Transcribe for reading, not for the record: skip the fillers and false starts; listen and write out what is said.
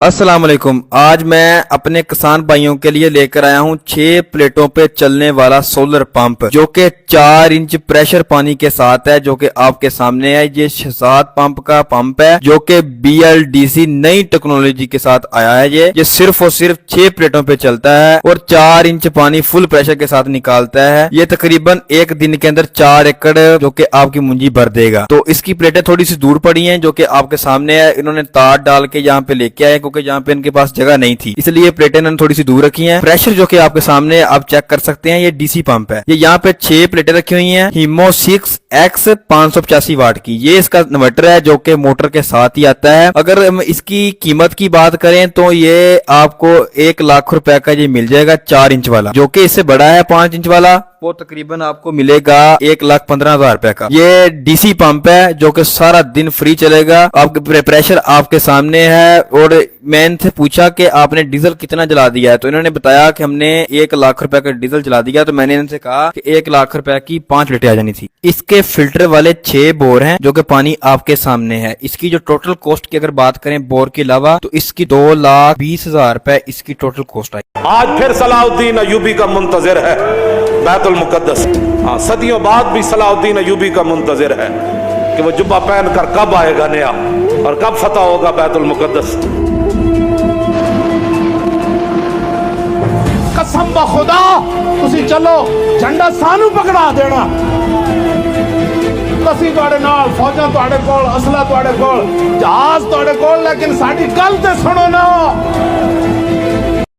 अस्सलाम वालेकुम। आज मैं अपने किसान भाइयों के लिए लेकर आया हूँ 6 प्लेटों पे चलने वाला सोलर पंप जो कि 4 इंच प्रेशर पानी के साथ है, जो कि आपके सामने है। ये 7 पंप का पंप है जो कि BLDC नई टेक्नोलॉजी के साथ आया है। ये सिर्फ और सिर्फ 6 प्लेटों पे चलता है और 4 इंच पानी फुल प्रेशर के साथ निकालता है। ये तकरीबन एक दिन के अंदर 4 एकड़ जो कि आपकी मुंजी भर देगा। तो इसकी प्लेटें थोड़ी सी दूर पड़ी हैं जो कि आपके सामने है। इन्होंने तार डाल के यहाँ पे लेके आए क्योंकि यहाँ पे इनके पास जगह नहीं थी, इसलिए प्लेटें इन्होंने थोड़ी सी दूर रखी हैं। प्रेशर जो कि आपके सामने है, आप चेक कर सकते हैं। ये DC पंप है। ये यहाँ पे 6 प्लेटें रखी हुई हैं हीमो 6X 585 वाट की। ये इसका इन्वर्टर है जो कि मोटर के साथ ही आता है। अगर हम इसकी कीमत की बात करें तो ये आपको 1 लाख रुपए का ये मिल जाएगा 4 इंच वाला, जो कि इससे बड़ा है 5 इंच वाला। वो तकरीबन आपको मिलेगा 1,15,000 रुपए का। ये DC पंप है जो कि सारा दिन फ्री चलेगा। आपके प्रेशर आपके सामने है। और मैंने इनसे पूछा कि आपने डीजल कितना जला दिया है, तो इन्होंने बताया कि हमने 1 लाख रुपए का डीजल जला दिया। तो मैंने इनसे कहा कि 1 लाख रुपए की 5 प्लेटें आ जानी थी। इसके फिल्टर वाले 6 बोर हैं जो कि पानी आपके सामने है। इसकी जो टोटल कॉस्ट की अगर बात करें बोर के अलावा, तो इसकी 2,20,000 रुपए इसकी टोटल कॉस्ट आई। आज फिर सलाउद्दीन अयूबी का मुंतजिर है बैतुल मुकद्दस। हाँ, सदियों बाद भी सलाउद्दीन अयूबी का मुंतजिर है कि वो जुब्बा पहनकर कब आएगा नया और कब फतह होगा बैतुल मुकद्दस। कसम ब खुदा तुसी चलो झंडा सानू पकड़ा देना। ਅਸੀਂ ਤੁਹਾਡੇ ਨਾਲ ਫੌਜਾਂ ਤੁਹਾਡੇ ਕੋਲ, ਅਸਲਾ ਤੁਹਾਡੇ ਕੋਲ, ਜਹਾਜ਼ ਤੁਹਾਡੇ ਕੋਲ, लेकिन साडी गल ते सुनो ना।